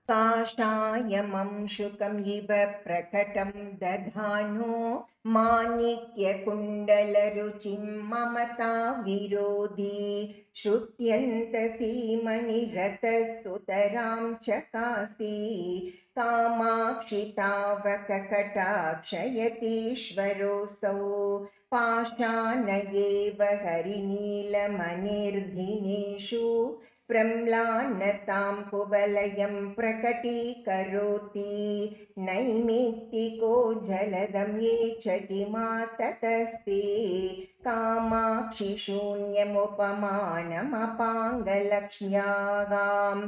काषायमं शुकम् इव प्रकटं दधानो माणिक्यकुण्डलरुचिं ममता विरोधी श्रुत्यन्तसीमनिरतस्तुतरां चकासी कामाक्षि तावककटाक्षयतीश्वरोऽसौ पाषाणयेव हरिनीलमनिर्धिनेषु प्रम्लानतां कुवलयं प्रकटीकरोति नैमित्तिको जलदं ये च किमाततस्ते कामाक्षि शून्यमुपमानमपाङ्गलक्ष्म्यागां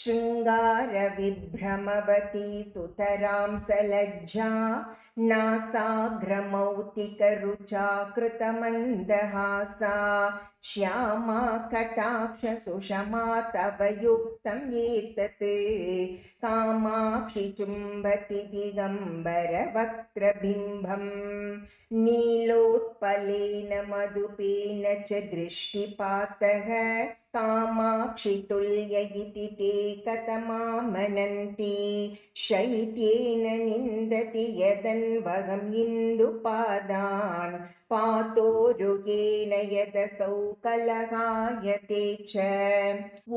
शृङ्गारविभ्रमवती सुतरां सलज्जा नासाग्रमौक्तिकरुचा कृतमन्दहासा श्यामा कटाक्ष सुषमा तव युक्तं एतत् कामाक्षि चुम्बति दिगम्बर वक्त्रबिम्बम् नीलोत्पलेन मधुपेन च दृष्टिपातः कामाक्षि तुल्य इति ते कथमामनन्ति शैत्येन निन्दति यदन्वहम् इन्दुपादान् पातोरुगेण यदसौ कलहायते च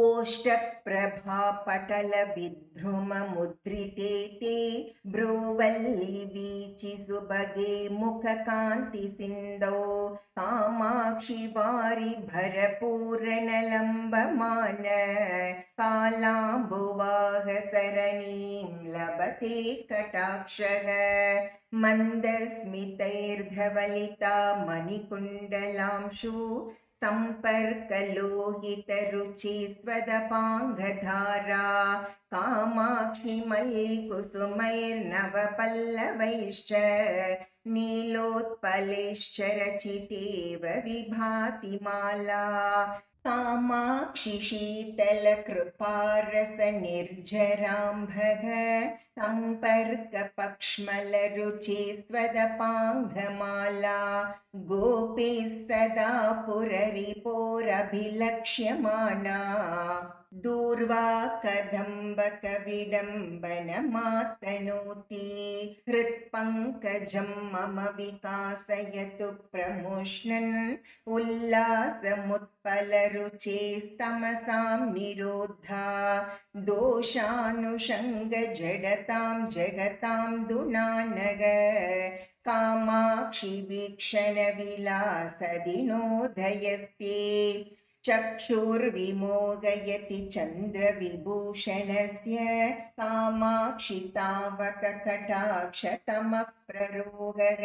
ओष्ठप्रभापटलविद्रुममुद्रिते ते भ्रूवल्लीवीचि सुभगे मुखकान्तिसिन्धौ कामाक्षि वारि भरपूरणलम्बमान कालाम्बुवाहसरणीं लभते कटाक्षः मन्दस्मितैर्धवलिता मणिकुण्डलांशु सम्पर्कलोहितरुचि स्वदपाङ्गधारा कामाक्षि मल्लिकुसुमैर्नवपल्लवैश्च नीलोत्पलैश्च रचितेव विभाति माला कामाक्षि शीतलकृपारसनिर्झराम्भः सम्पर्कपक्ष्मलरुचि स्वदपाङ्गमाला गोपीस्तदा पुररिपोरभिलक्ष्यमाणा दूर्वा कदम्बकविडम्बनमातनोति हृत्पङ्कजं मम विकासयतु प्रमुष्णन् उल्लासमुत्पलरुचेस्तमसां निरोधा दोषानुषङ्गजडतां जगतां दुनानग कामाक्षि वीक्षणविलासदिनोदयस्ते चक्षुर्विमोगयति चन्द्रविभूषणस्य कामाक्षि तावककटाक्षतमः प्ररोगः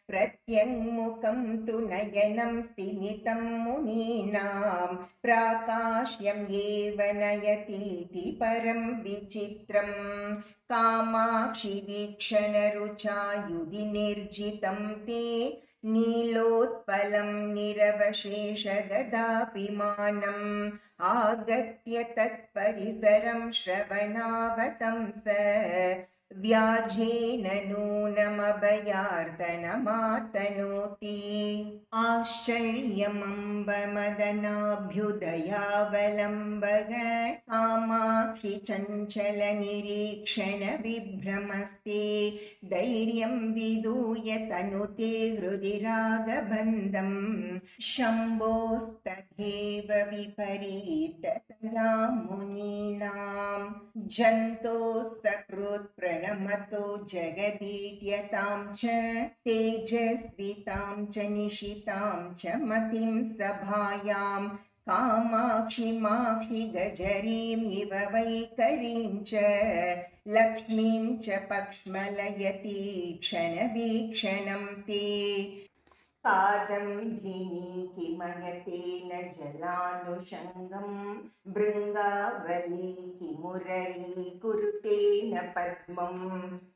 प्रत्यङ्मुखं तु नयनं स्तिमितं मुनीनां प्राकाश्यं एव नयतीति परं विचित्रम् कामाक्षि वीक्षणरुचायुधि निर्जितं ते नीलोत्पलं निरवशेषगदापिमानम् आगत्य तत्परिसरं श्रवणावतंस व्याजेन नूनमभयार्दनमातनोति आश्चर्यमम्बमदनाभ्युदयावलम्बः कामाक्षि चञ्चलनिरीक्षण विभ्रमस्ते धैर्यं विधूय तनुते हृदि रागबन्धं शम्भोस्तथैव विपरीततरा मुनीनां जन्तोस्तकृत् प्रणमतो जगदीड्यतां च तेजस्वितां च निशितां च मतिं सभायां कामाक्षि माक्षि गजरीं इव वैकरीं च लक्ष्मीं च पक्ष्मलयति क्षणवीक्षणं ते कादम्बिनी किमयतेन जलानुषङ्गं भृङ्गावली किमुररी कुरुतेन पद्मं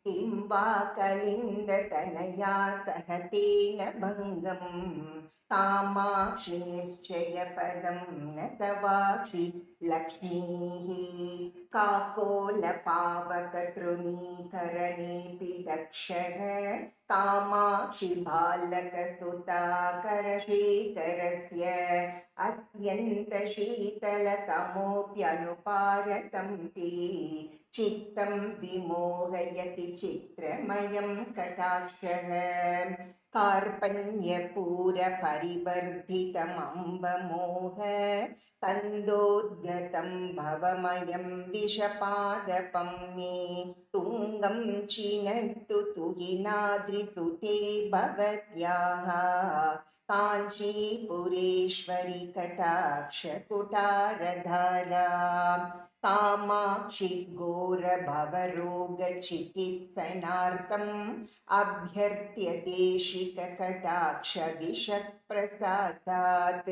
किं वा कलिन्दतनया सहतेन भङ्गम् कामाक्षि निश्चयपदं न तवाक्षि लक्ष्मीः काकोलपावकतृणीकरणेऽपि दक्षः कामाक्षि बालकसुता करशेखरस्य अत्यन्तशीतलतमोऽप्यनुपारतं ते चित्तं विमोहयति चित्रमयं कटाक्षः कार्पण्यपूरपरिवर्धितमम्बमोह कन्दोद्गतं भवमयं विषपादपं मे तुङ्गं चिनत्तु तुहिनाद्रिसुते भवत्याः काञ्चीपुरेश्वरि कटाक्षकुटारधारा कामाक्षि घोरभवरोगचिकित्सनार्थम् अभ्यर्थ्य देशिककटाक्षविषप्रसादात्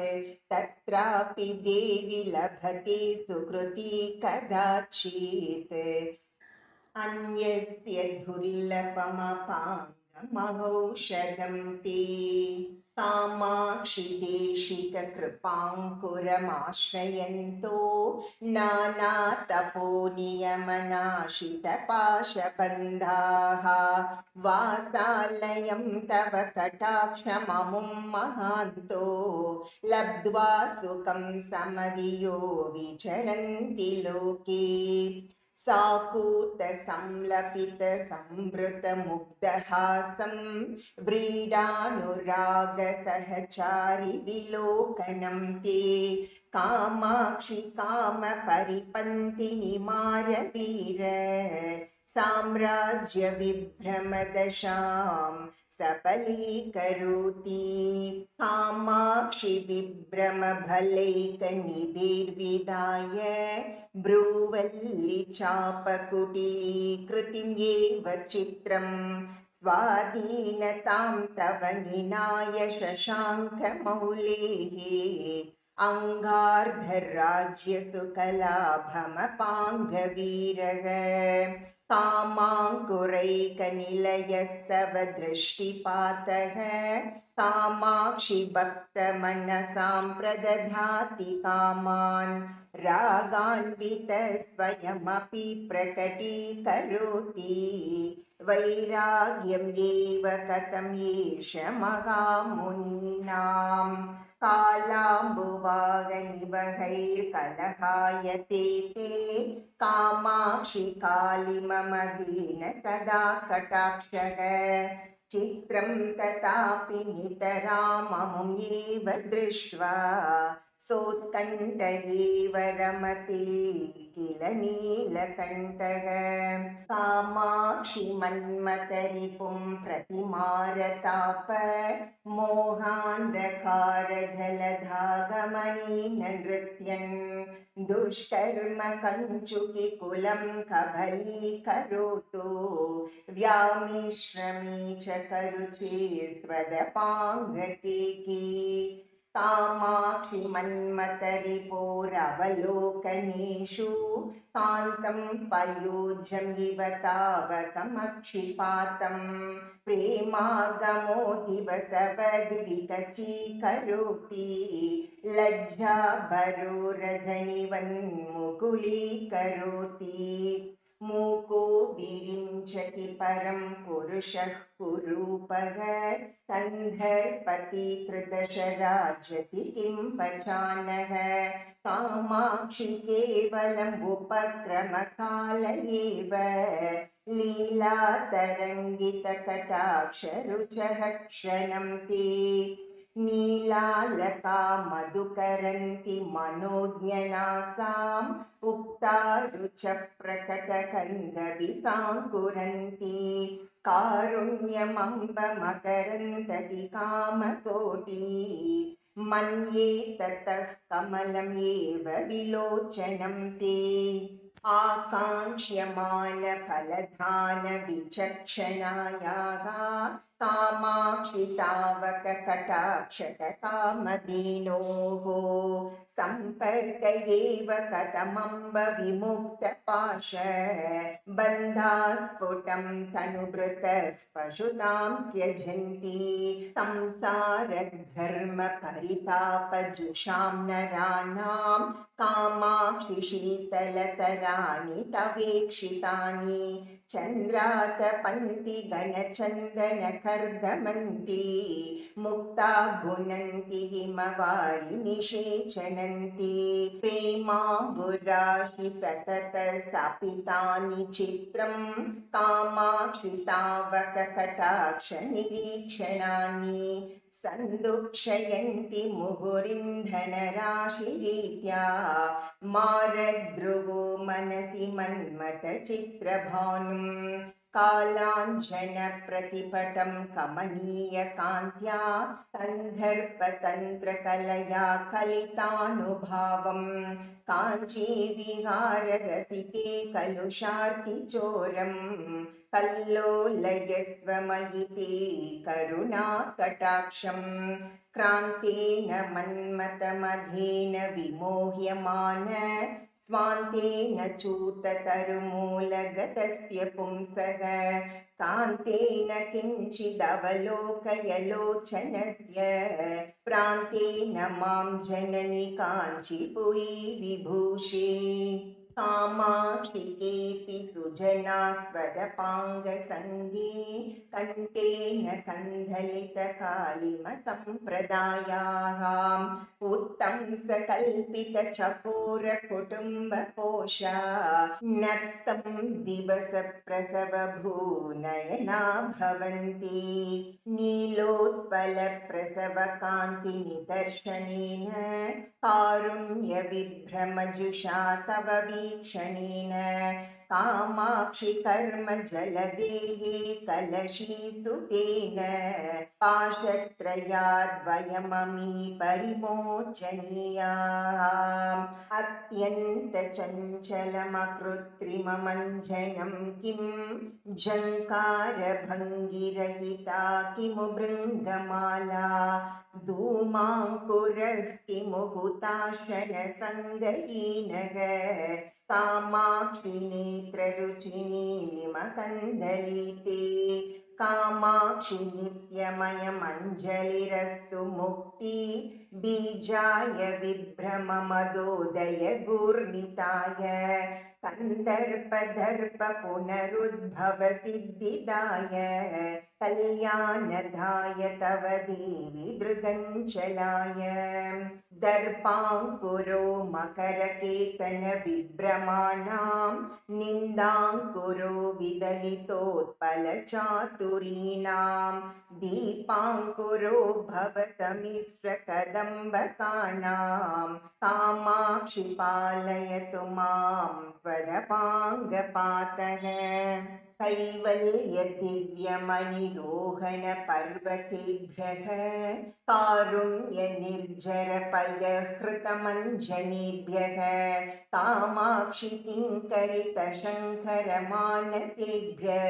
तत्रापि देवि लभते सुकृती कदाचित् अन्यस्य दुर्लभमपाङ्गमहौषधं ते कामाक्षि देशिककृपाङ्कुरमाश्रयन्तो नानातपोनियमनाशितपाशबन्धाः वासालयं तव कटाक्षममुं महान्तो लब्ध्वा सुखं समधियो विचरन्ति लोके साकूतसंलपितसंवृतमुग्धहासं व्रीडानुरागसहचारि विलोकनं ते कामाक्षि कामपरिपन्थिनिमारवीर साम्राज्यविभ्रमदशां सफलीकरोति कामाक्षि विभ्रमभलैकनिधिर्विधाय ब्रूवल्लि चापकुटीकृतिं येव चित्रं स्वाधीनतां तव निनाय शशाङ्कमौलेः अङ्गार्धराज्यसुकलाभमपाङ्गवीरः कामाङ्कुरैकनिलयस्तव दृष्टिपातः कामाक्षि भक्तमनसां प्रदधाति कामान् रागान्वित स्वयमपि प्रकटीकरोति वैराग्यं एव कथं येष महामुनीनां कालाम्बुवागनिवहैर्कलहायते ते कामाक्षि कालिममदीन सदा कटाक्षः चित्रं तथापि नितराममुं एव दृष्ट्वा सोत्कण्ठ एव रमते किल नीलकण्ठः कामाक्षि मन्मथरिपुं प्रतिमारताप मोहान्धकारजलधागमनेन नृत्यन् दुष्कर्म कञ्चुकिकुलं कबलीकरोतु व्यामिश्रमी च करुचे स्वदपाङ्गकेकी कामाक्षि मन्मथरिपोरवलोकनेषु कान्तं पयोज्यं इव तावकमक्षिपातं प्रेमागमो दिवसवद्विकचीकरोति लज्जाभरो रजनिवन्मुकुलीकरोति मूको विरिञ्चति परं पुरुषः कुरूपः कन्धर्पति त्रिदशराजति किं पचानः कामाक्षि केवलम् उपक्रमकाल एव लीलातरङ्गितकटाक्षरुचः क्षणं ते नीलालका मधुकरन्ति मनोज्ञनासाम् उक्ता रुचः प्रकटकन्दविसाङ्कुरन्ति कारुण्यमम्बमकरन्दति कामकोटि मन्ये ततः कमलम् एव विलोचनं ते आकाङ्क्ष्यमानफलधानविचक्षणायाः कामाक्षि तावककटाक्षकामधेनोः सम्पर्क एव कथमम्ब विमुक्तपाश बन्धास्फुटं तनुभृतः पशुतां त्यजन्ति संसारधर्मपरितापजुषां नराणां कामाक्षि शीतलतराणि तवेक्षितानि चन्द्रातपन्ति घनचन्दनक मर्दमन्ति मुक्ता गुणन्ति हिमवारि निषेचनन्ति प्रेमाम्बुराशि सतत स्थापितानि चित्रं कामाक्षि तावक कटाक्ष निरीक्षणानि सन्दुक्षयन्ति मुहुरिन्धनराशिरीत्या मारद्रुगो मनसि मन्मथचित्रभानुं कालाञ्जनप्रतिपटं कमनीयकान्त्या कन्धर्पतन्त्रकलया कलितानुभावं काञ्चीविहाररसिके कलुषार्तिचोरं कल्लोलयस्वमयिते करुणाकटाक्षं क्रान्तेन मन्मथमधेन विमोह्यमान स्वान्तेन चूततरुमूलगतस्य पुंसः कान्तेन किञ्चिदवलोकयलोचनस्य प्रान्तेन मां जननि काञ्चीपुरी विभूषे कामाक्षि केऽपि सुजनास्पदपाङ्गसङ्गे कण्ठेन कन्दलितकालिमसम्प्रदायाः उत्तंसकल्पितचकोरकुटुम्बकोशा नक्तं दिवसप्रसवभूनयना भवन्ति नीलोत्पलप्रसवकान्तिनिदर्शनेन कारुण्यविभ्रमजुषा तव वीक्षणेन कामाक्षि कर्म जलदेहे कलशीसुतेन पाशत्रयाद्वयममी परिमोचनीयाः अत्यन्तचञ्चलमकृत्रिममञ्जनं किं झङ्कारभङ्गिरहिता किमु भृङ्गमाला धूमाङ्कुरः किमु हुताशनसङ्गहीनः कामाक्षि नेत्ररुचिनीलिमकन्दलिते कामाक्षि नित्यमयमञ्जलिरस्तु मुक्ति बीजाय विभ्रममदोदय गूर्णिताय कन्दर्पदर्प पुनरुद्भव सिद्धिदाय कल्याणदाय तव देवि दृगञ्चलाय दर्पाङ्कुरो मकरकेतन विभ्रमाणां निन्दाङ्कुरो विदलितोत्पलचातुरीणां दीपाङ्कुरो भवतमिश्रकदम्बकानां कामाक्षि पालयतु मां त्वदपाङ्गपातः कैवल्यदिव्यमणिरोहणपर्वतेभ्यः कारुण्यनिर्झरपयहृतमञ्जनेभ्यः कामाक्षि किङ्करितशङ्करमानसेभ्यः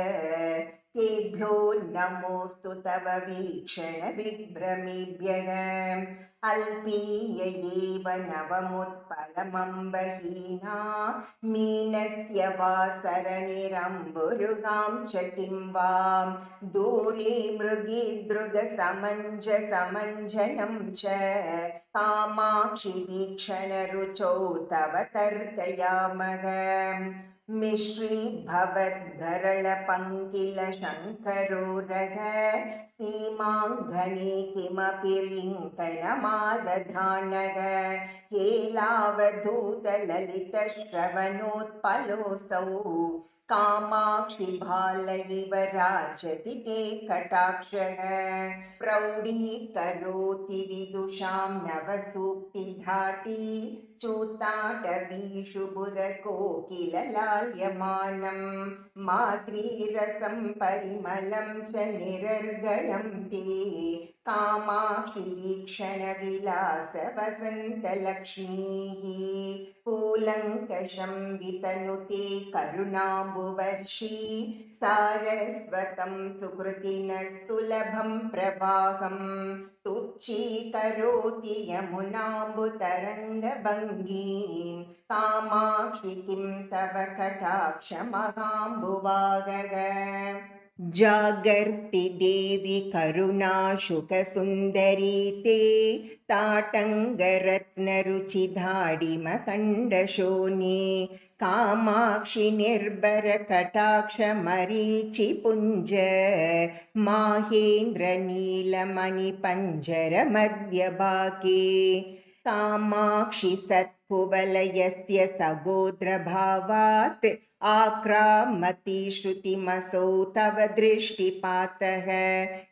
तेभ्यो नमोऽस्तु तव वीक्षणविभ्रमेभ्यः अल्पीय एव नवमुत्पलमम्बहीना मीनस्य वासरनिरम्बुरुगां चटिं वां दूरे मृगीदृगसमञ्जसमञ्जनं च कामाक्षि वीक्षणरुचौ तव तर्कयामः मिश्रीभवद्गरलपङ्किलशङ्करोरः सीमाङ्घने किमपि रिङ्कणमादधानः केलावधूतललितश्रवणोत्पलोऽसौ कामाक्षि भाल इव राजति ते कटाक्षः प्रौढीकरोति विदुषां नवसूक्तिधाटी चूताटवीषु बुधकोकिललाल्यमानं माद्रीरसं परिमलं च निरर्गलं ते कामाक्षि वीक्षणविलास वसन्तलक्ष्मीः कूलङ्कषं वितनुते करुणाम्बुवर्षी सारस्वतं सुकृतिनस्तुलभं प्रवाहं तुच्छीकरोति यमुनाम्बुतरङ्गभङ्गीं कामाक्षि किं तव कटाक्षमहाम्बुवागः जागर्ति देवि करुणाशुकसुन्दरी ते ताटङ्गरत्नरुचिधाडिमकण्डशोने कामाक्षि निर्भर कटाक्ष मरीचि पुञ्ज माहेन्द्र नीलमणि पंजर मध्यभागे कामाक्षि सत्कुवलयस्य सगोत्र भावात् आक्रामति श्रुतिमसौ तव दृष्टिपातः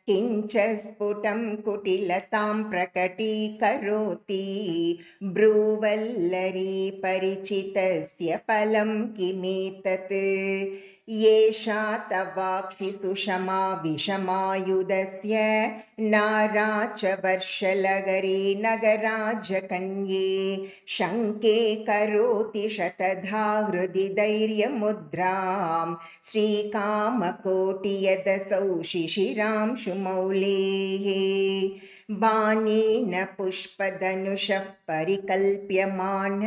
किञ्च स्फुटं कुटिलतां प्रकटीकरोति ब्रूवल्लरी परिचितस्य फलं किमेतत् येषा तवाक्षि सुषमा विषमायुधस्य नारा च वर्षलहरी नगराजकन्ये शङ्के करोति शतधा हृदि धैर्यमुद्रां श्रीकामकोटियदसौ शिशिरांशुमौलेः बाणेन पुष्पधनुषः परिकल्प्यमान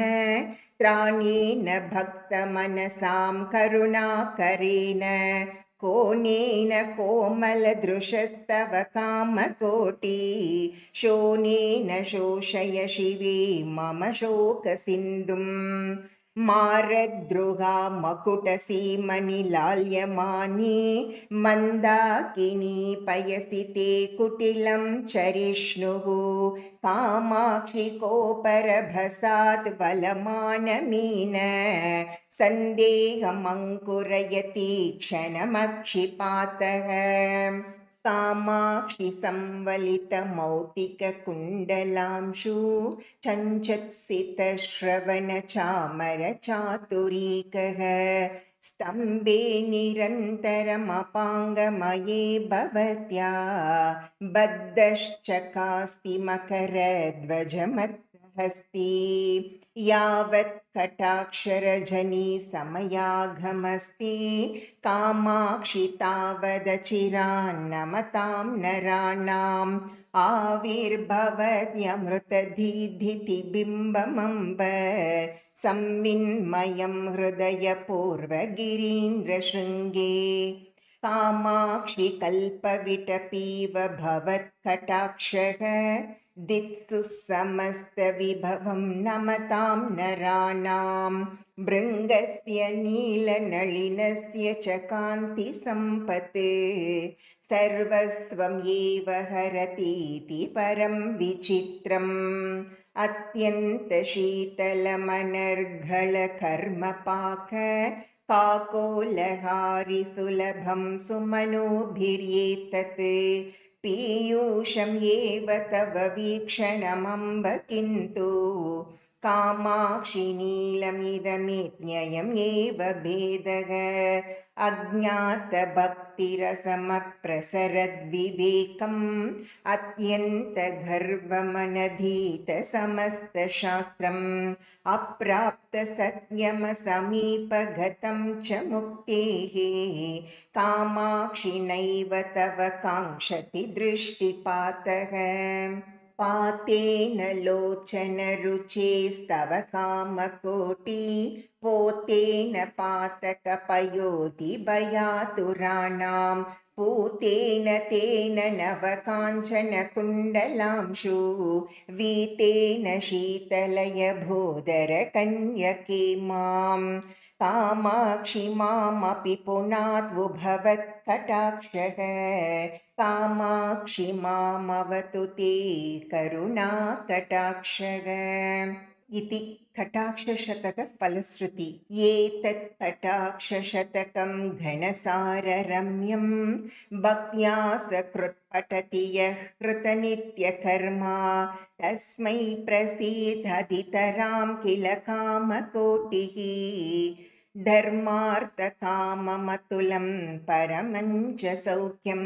त्राणेन भक्तमनसां करुणाकरेण कोनेन कोमलदृशस्तव कामकोटि शोनेन शोषय शिवे मम शोकसिन्धुम् मारद्रुहा मकुटसीमनिलाल्यमानी मन्दाकिनी पयसि ते कुटिलं चरिष्णुः कामाक्षि कोपरभसात् बलमानमीन सन्देहमङ्कुरयति क्षणमक्षिपातः कामाक्षि संवलितमौक्तिककुण्डलांशु चञ्चत्सितश्रवणचामरचातुरीकः स्तम्भे निरन्तरमपाङ्गमये भवत्या बद्धश्चकास्ति मकरध्वजमत्तहस्ति यावत् कटाक्षरजनी समयागमस्ति कामाक्षि तावदचिरान्नमतां नराणाम् आविर्भवत्यमृतधीधितिबिम्बमम्ब संविन्मयं हृदयपूर्वगिरीन्द्रशृङ्गे कामाक्षि कल्पविटपीव भवत्कटाक्षः दित्सु समस्तविभवं नमतां नराणां भृङ्गस्य नीलनलिनस्य च कान्तिसम्पत् सर्वस्वं एव हरतीति परं विचित्रम् अत्यन्तशीतलमनर्घळकर्मपाक काकोलहारिसुलभं सुमनोभिर्येतत् पीयूषं एव तव वीक्षणमम्ब किन्तु कामाक्षि नीलमिदमिज्ञयम् एव भेदः अज्ञातभक्तिरसमप्रसरद्विवेकम् अत्यन्तगर्वमनधीतसमस्तशास्त्रम् अप्राप्तसत्यमसमीपगतं च मुक्तेः कामाक्षि नैव तव काङ्क्षति दृष्टिपातः पातेन लोचनरुचेस्तव कामकोटि पोतेन पातकपयोधिभयातुराणां पूतेन तेन नवकाञ्चनकुण्डलांशु वीतेन शीतलयभूधरकन्यके मां कामाक्षि मामपि पुनात्वुभवत्कटाक्षः कामाक्षि मामवतु ते करुणाकटाक्षः इति कटाक्षशतक फलश्रुति एतत् कटाक्षशतकं घनसाररम्यं भक्त्या सकृत् पठति यः कृतनित्यकर्मा तस्मै प्रसीदधितरां किल कामकोटिः धर्मार्थकाममतुलं परमं च सौख्यम्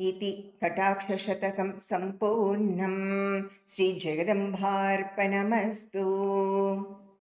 इति कटाक्षशतकं सम्पूर्णम् श्रीजगदम्बार्पणमस्तु।